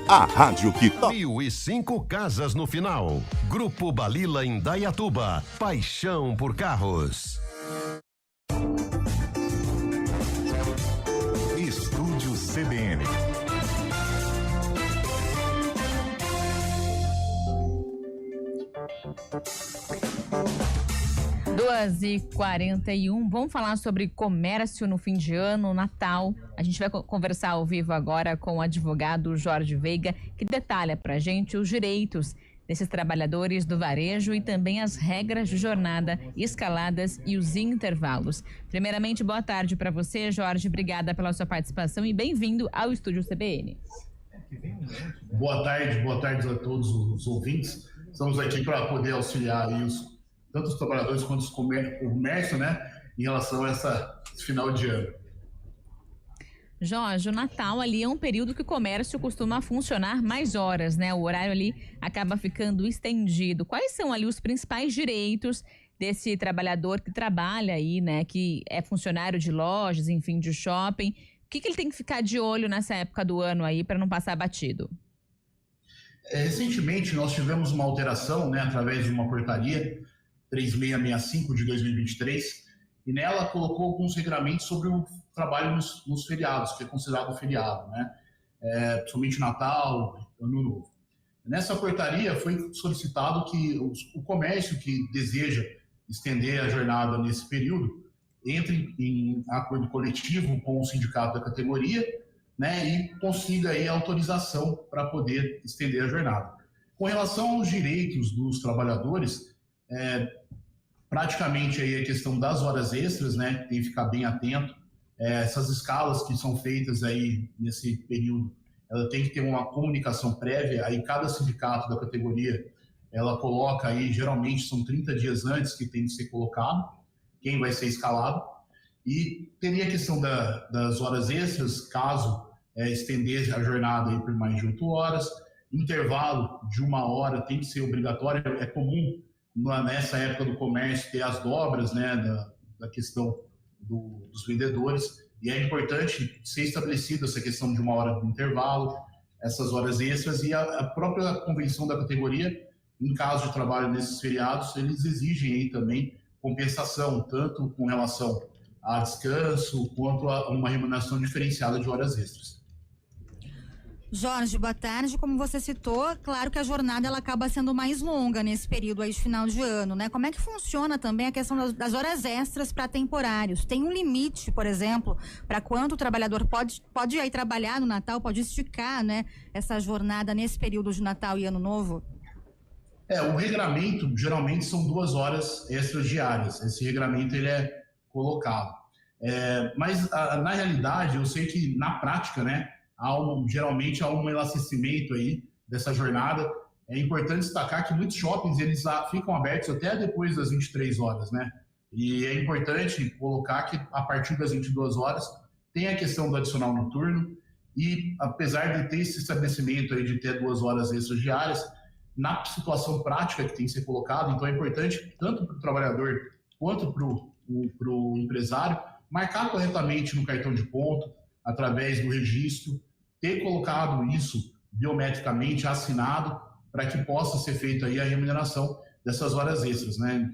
A rádio que toca. 1005 casas no final. Grupo Balila Indaiatuba. Paixão por carros. Estúdio CBN. 2h41, vamos falar sobre comércio no fim de ano, Natal. A gente vai conversar ao vivo agora com o advogado Jorge Veiga, que detalha pra gente os direitos desses trabalhadores do varejo e também as regras de jornada, escaladas e os intervalos. Primeiramente, boa tarde para você, Jorge. Obrigada pela sua participação e bem-vindo ao Estúdio CBN. Boa tarde a todos os ouvintes. Estamos aqui para poder auxiliar aí tanto os trabalhadores quanto o comércio, né, em relação a esse final de ano. Jorge, o Natal ali é um período que o comércio costuma funcionar mais horas, né? O horário ali acaba ficando estendido. Quais são ali os principais direitos desse trabalhador que trabalha aí, né? Que é funcionário de lojas, enfim, de shopping. O que ele tem que ficar de olho nessa época do ano aí para não passar batido? Recentemente nós tivemos uma alteração, né, através de uma portaria 3665 de 2023, e nela colocou alguns regramentos sobre o trabalho nos feriados, que é considerado feriado, né? Principalmente Natal, Ano Novo. Nessa portaria foi solicitado que o comércio que deseja estender a jornada nesse período entre em acordo coletivo com o sindicato da categoria, né, e consiga aí a autorização para poder estender a jornada. Com relação aos direitos dos trabalhadores, praticamente aí a questão das horas extras, né, tem que ficar bem atento. Essas escalas que são feitas aí nesse período, ela tem que ter uma comunicação prévia, aí cada sindicato da categoria, ela coloca aí, geralmente são 30 dias antes que tem que ser colocado, quem vai ser escalado, e teria a questão das horas extras, caso estender a jornada aí por mais de 8 horas, intervalo de 1 hora tem que ser obrigatório, é comum nessa época do comércio ter as dobras, né, da questão dos vendedores, e é importante ser estabelecida essa questão de 1 hora de intervalo, essas horas extras, e a própria convenção da categoria, em caso de trabalho nesses feriados, eles exigem aí também compensação, tanto com relação a descanso, quanto a uma remuneração diferenciada de horas extras. Jorge, boa tarde. Como você citou, claro que a jornada ela acaba sendo mais longa nesse período aí de final de ano, né? Como é que funciona também a questão das horas extras para temporários? Tem um limite, por exemplo, para quanto o trabalhador pode ir trabalhar no Natal, pode esticar, né, essa jornada nesse período de Natal e Ano Novo? O regramento, geralmente, são 2 horas extras diárias. Esse regramento, ele é colocado. Mas, na realidade, eu sei que, na prática, né, geralmente há um elastecimento aí dessa jornada. É importante destacar que muitos shoppings eles ficam abertos até depois das 23 horas, né? E é importante colocar que a partir das 22 horas tem a questão do adicional noturno, e apesar de ter esse estabelecimento aí de ter 2 horas extras diárias, na situação prática que tem que ser colocado, então é importante tanto para o trabalhador quanto para o empresário marcar corretamente no cartão de ponto, através do registro, ter colocado isso biometricamente assinado para que possa ser feita aí a remuneração dessas horas extras, né?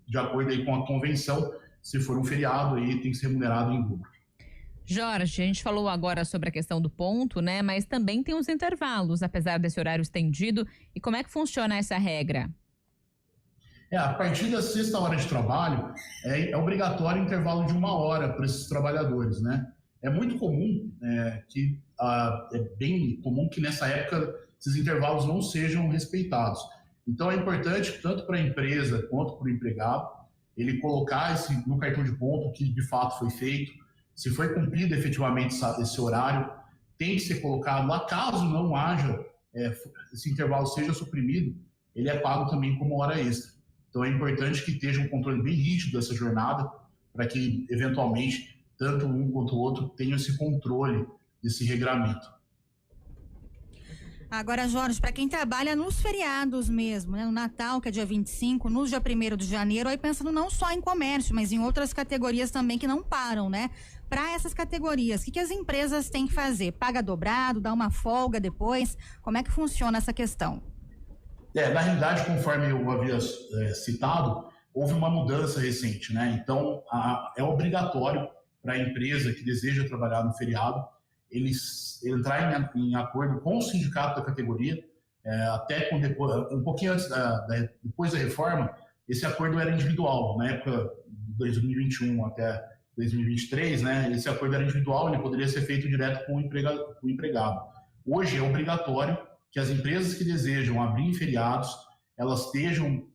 De acordo aí com a convenção, se for um feriado aí tem que ser remunerado em dobro. Jorge, a gente falou agora sobre a questão do ponto, né? Mas também tem os intervalos, apesar desse horário estendido. E como é que funciona essa regra? A partir da 6ª hora de trabalho, é obrigatório intervalo de 1 hora para esses trabalhadores, né? É muito comum, é bem comum que nessa época esses intervalos não sejam respeitados. Então é importante, tanto para a empresa quanto para o empregado, ele colocar no cartão de ponto que de fato foi feito, se foi cumprido efetivamente esse horário, tem que ser colocado lá. Caso não haja, esse intervalo seja suprimido, ele é pago também como hora extra. Então é importante que esteja um controle bem rígido dessa jornada, para que eventualmente tanto um quanto o outro tenham esse controle desse regramento. Agora, Jorge, para quem trabalha nos feriados mesmo, né? No Natal, que é dia 25, no dia 1º de janeiro, aí pensando não só em comércio, mas em outras categorias também que não param, né? Para essas categorias, o que as empresas têm que fazer? Paga dobrado, dá uma folga depois? Como é que funciona essa questão? Na realidade, conforme eu havia citado, houve uma mudança recente, né? Então, é obrigatório para a empresa que deseja trabalhar no feriado eles entrar em acordo com o sindicato da categoria, até um pouquinho antes, depois da reforma, esse acordo era individual. Na época de 2021 até 2023, né, esse acordo era individual, ele poderia ser feito direto com o empregado. Hoje é obrigatório que as empresas que desejam abrir em feriados, elas estejam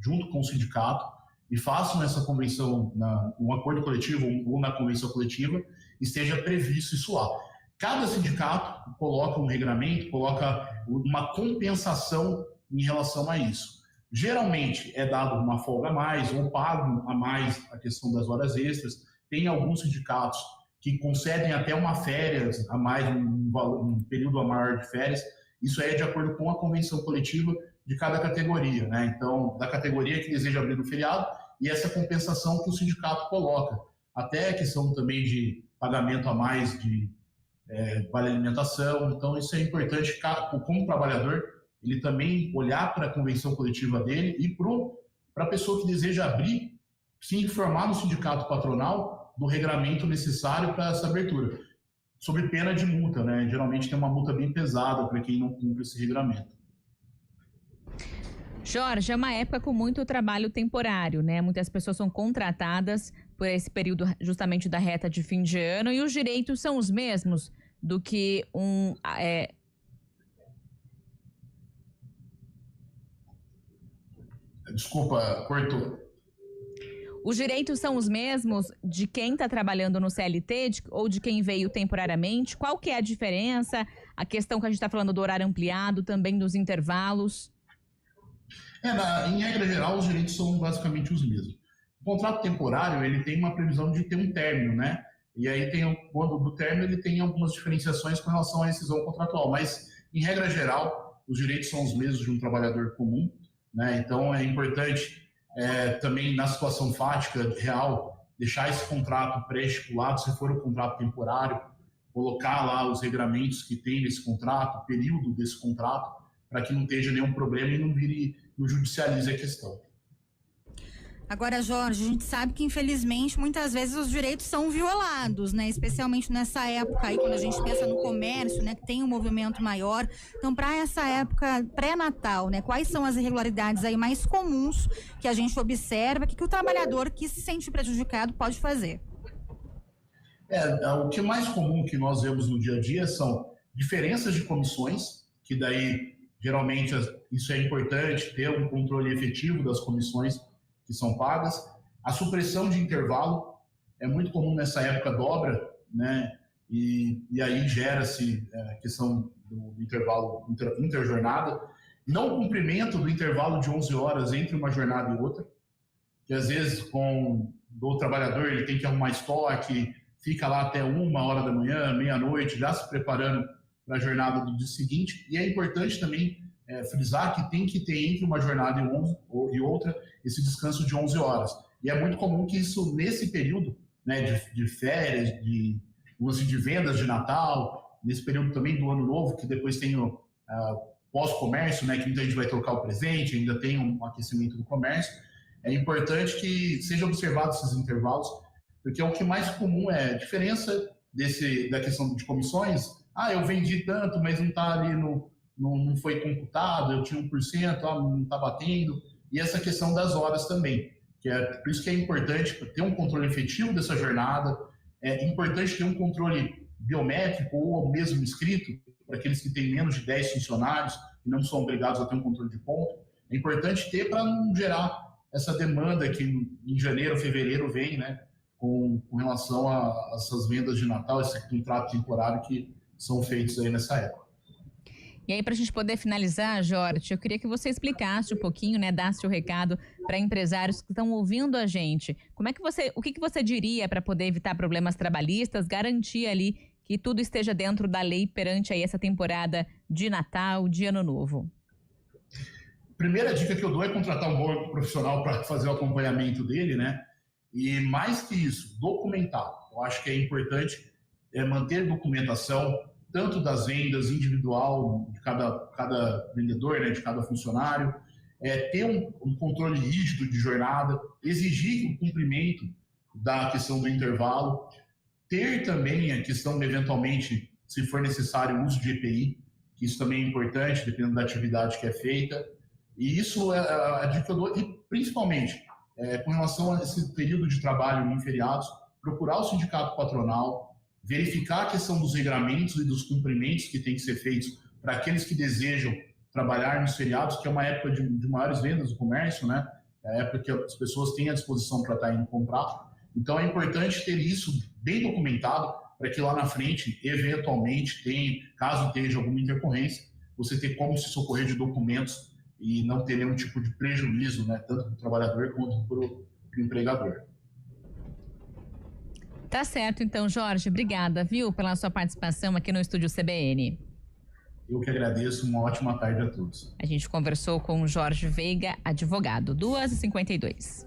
junto com o sindicato e façam essa convenção, um acordo coletivo ou na convenção coletiva, esteja previsto isso lá. Cada sindicato coloca um regramento, coloca uma compensação em relação a isso. Geralmente é dado uma folga a mais ou pago a mais a questão das horas extras. Tem alguns sindicatos que concedem até uma férias a mais, um período a maior de férias. Isso é de acordo com a convenção coletiva de cada categoria, né? Então, da categoria que deseja abrir no feriado e essa compensação que o sindicato coloca. Até a questão também de pagamento a mais de vale alimentação. Então, isso é importante, como trabalhador, ele também olhar para a convenção coletiva dele e para a pessoa que deseja abrir, se informar no sindicato patronal do regramento necessário para essa abertura, sob pena de multa, né? Geralmente tem uma multa bem pesada para quem não cumpre esse regramento. Jorge, é uma época com muito trabalho temporário, né? Muitas pessoas são contratadas por esse período justamente da reta de fim de ano e os direitos são os mesmos do que Desculpa, cortou. Os direitos são os mesmos de quem está trabalhando no CLT ou de quem veio temporariamente? Qual que é a diferença? A questão que a gente está falando do horário ampliado, também dos intervalos? Em regra geral, os direitos são basicamente os mesmos. O contrato temporário, ele tem uma previsão de ter um término, né? E aí, quando do término, ele tem algumas diferenciações com relação à rescisão contratual. Mas, em regra geral, os direitos são os mesmos de um trabalhador comum, né? Então, é importante também, na situação fática real, deixar esse contrato pré-estipulado, se for um contrato temporário, colocar lá os regramentos que tem nesse contrato, o período desse contrato, para que não esteja nenhum problema e não judicialize a questão. Agora, Jorge, a gente sabe que, infelizmente, muitas vezes os direitos são violados, né? Especialmente nessa época aí, quando a gente pensa no comércio, né? Que tem um movimento maior. Então, para essa época pré-natal, né? Quais são as irregularidades aí mais comuns que a gente observa, que o trabalhador que se sente prejudicado pode fazer? O que é mais comum que nós vemos no dia a dia são diferenças de comissões, que daí, geralmente, isso é importante, ter um controle efetivo das comissões que são pagas. A supressão de intervalo é muito comum nessa época, dobra, né? E aí gera-se a questão do intervalo interjornada. Não cumprimento do intervalo de 11 horas entre uma jornada e outra, que às vezes do trabalhador ele tem que arrumar estoque, fica lá até 1h da manhã, meia-noite, já se preparando para a jornada do dia seguinte. E é importante também frisar que tem que ter entre uma jornada e outra esse descanso de 11 horas. E é muito comum que isso, nesse período, né, de férias, de vendas de Natal, nesse período também do Ano Novo, que depois tem o pós-comércio, né, que muita gente vai trocar o presente, ainda tem um aquecimento do comércio, é importante que sejam observados esses intervalos, porque o que mais comum é a diferença da questão de comissões. Eu vendi tanto, mas não está ali não foi computado, eu tinha 1%, não está batendo. E essa questão das horas também, por isso que é importante ter um controle efetivo dessa jornada, é importante ter um controle biométrico ou mesmo escrito, para aqueles que têm menos de 10 funcionários, que não são obrigados a ter um controle de ponto. É importante ter para não gerar essa demanda que em janeiro, fevereiro vem, né, com relação a essas vendas de Natal, esse contrato temporário que são feitos aí nessa época. E aí, para a gente poder finalizar, Jorge, eu queria que você explicasse um pouquinho, né, desse o recado para empresários que estão ouvindo a gente. O que você diria para poder evitar problemas trabalhistas, garantir ali que tudo esteja dentro da lei perante aí essa temporada de Natal, de Ano Novo? Primeira dica que eu dou é contratar um bom profissional para fazer o acompanhamento dele, né? E mais que isso, documentar. Eu acho que é importante manter documentação, tanto das vendas individual de cada vendedor, né, de cada funcionário, ter um controle rígido de jornada, exigir o cumprimento da questão do intervalo, ter também a questão, eventualmente, se for necessário, o uso de EPI, que isso também é importante, dependendo da atividade que é feita. E isso é a dica que eu dou, e principalmente, com relação a esse período de trabalho em feriados, procurar o sindicato patronal, verificar a questão dos regramentos e dos cumprimentos que têm que ser feitos para aqueles que desejam trabalhar nos feriados, que é uma época de maiores vendas do comércio, né? É a época que as pessoas têm à disposição para estar indo comprar. Então é importante ter isso bem documentado para que lá na frente, eventualmente, caso tenha alguma intercorrência, você ter como se socorrer de documentos e não ter nenhum tipo de prejuízo, né? Tanto para o trabalhador quanto para o empregador. Tá certo, então, Jorge, obrigada, viu, pela sua participação aqui no Estúdio CBN. Eu que agradeço, uma ótima tarde a todos. A gente conversou com o Jorge Veiga, advogado, 2h52.